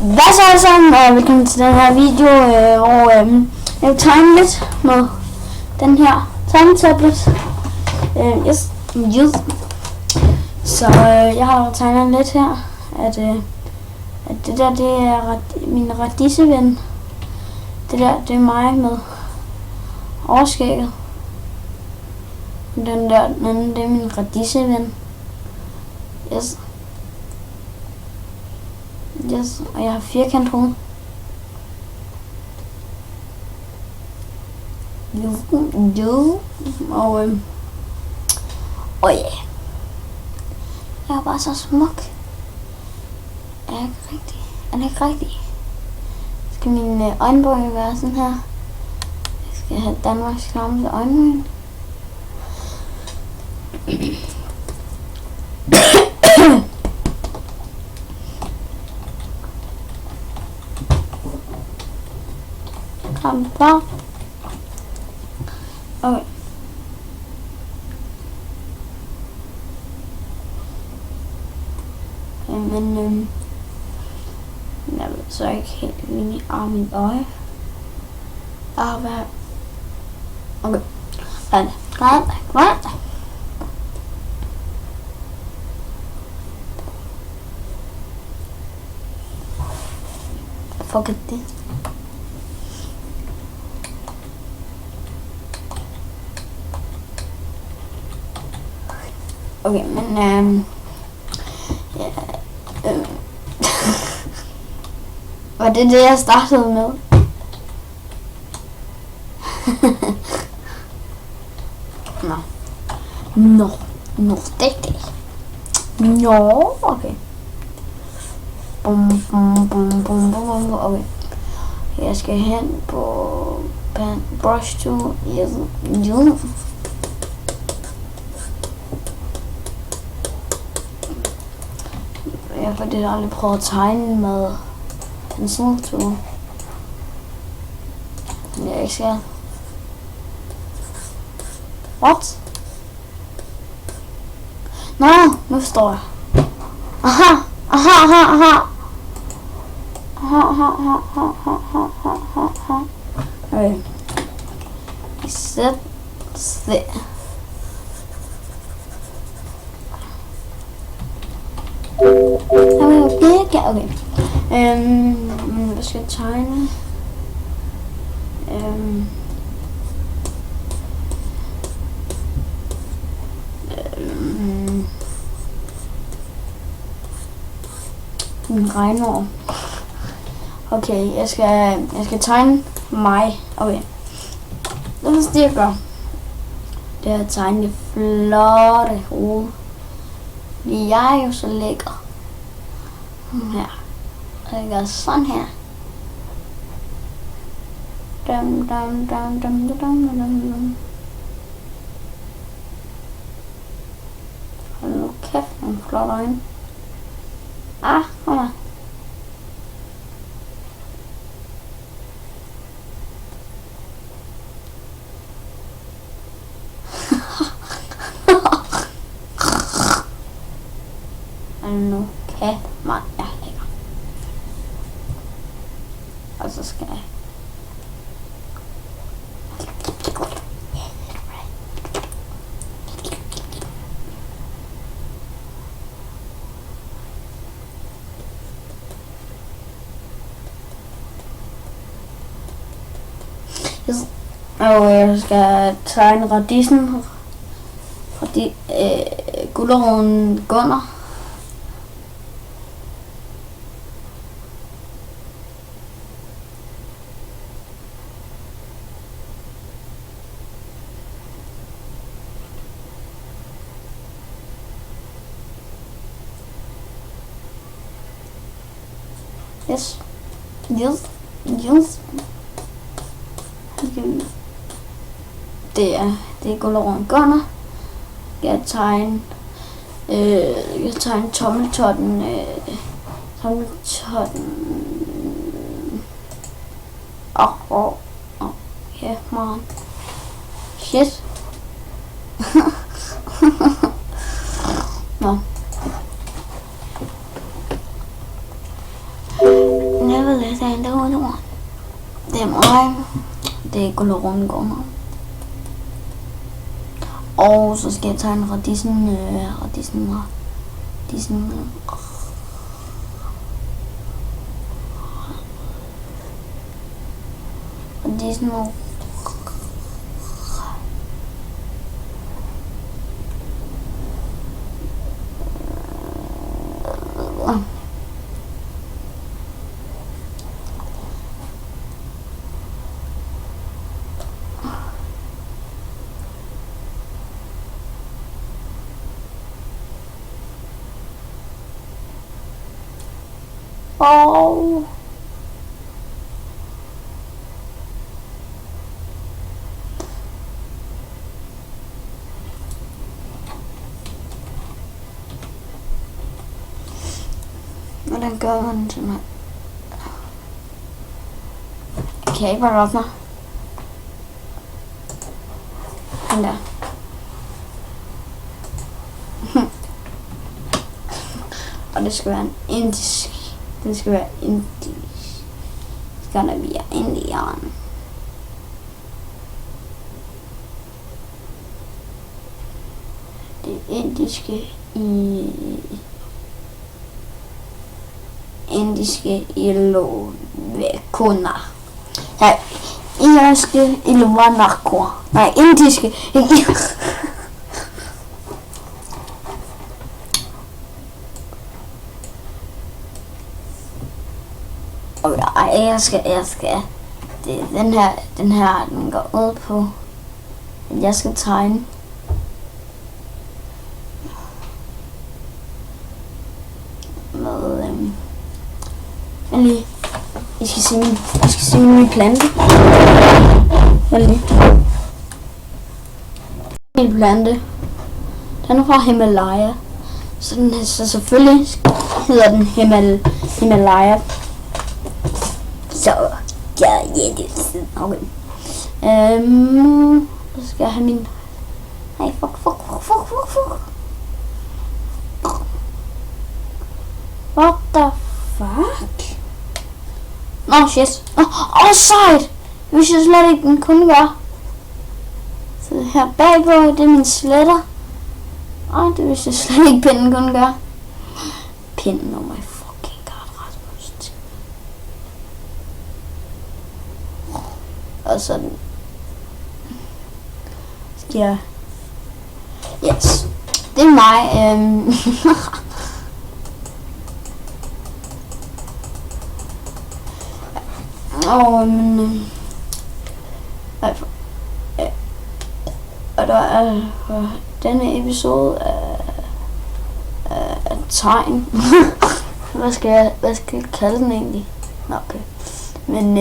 Hvad så alle sammen, og velkommen til den her video, hvor jeg vil tegne lidt med den her tegnetablet. Så jeg har tegnet lidt her, at det der, det er min radisseven. Det der, det er mig med overskægget. Den der, det er min radisseven. Yes. Yes, og jeg har firkant hoved. Og ja. Jeg er bare så smuk. Er jeg ikke rigtig? Er det ikke rigtigt? Skal mine øjenbryn være sådan her? Jeg skal have Danmarks klammeste øjenbryn. Kom på. Okay. Men jeg ved så ikke helt min arm i øje. Hvad? Okay. Hvad? Fuck det. Okay, men var det det, jeg startede med? Nå, det er det. Nå, okay. Okay. Jeg skal hen på brush to Jeg har faktisk aldrig prøvet at tegne med penseltool. Men jeg ikke skal. What? Nå, nu forstår jeg. Aha. Okay. Set there. Okay. Hvad skal jeg tegne? En regnår. Okay, jeg skal tegne mig. Okay. Det er det, jeg gør. Det er at tegne det flotte hoved. Jeg er jo så lækker. Her. Og jeg gør sådan her. Hold nu kæft, nogle flotte øjne. Kom her. Hold nu kæft, mand, jeg er lækker. Og så skal jeg og jeg skal tegne radissen, fordi guleroden Gunnar. Yes. Det er guleroden Gunnar. Jeg tegne tommeltotten. Yeah, man. Shit. Nå. Det er mig. Det er Gullerundgården. Og så skal jeg tegne radisen. Og hvordan gør man sådan her? Okay, bare op mig. Den der. Og det skal være en indisk. Det skal være indisk. Det skal være indian. Det indiske illuvakuner. Nej, indiske illuvanakor. Nej, indiske. Jeg skal. Det er den her, den går ud på, at jeg skal tegne. Med, lige. I skal se min plante. Min plante. Den er fra Himalaya. Så selvfølgelig hedder den Himalaya. Så ja, det er okay. Så skal jeg have min... Nej, fuck. What the fuck? Nå, shit. Sejt! Det vidste jeg slet ikke, den kunne gøre. Så her bagpå, det er min sletter. Det vidste jeg slet ikke, pinden kunne gøre. Pinden, oh my fucking god, Rasmus. Og sådan. Skal jeg... Yes. Det er mig. Og der er denne episode af tegn. hvad skal jeg kalde den egentlig? Nå, okay. Men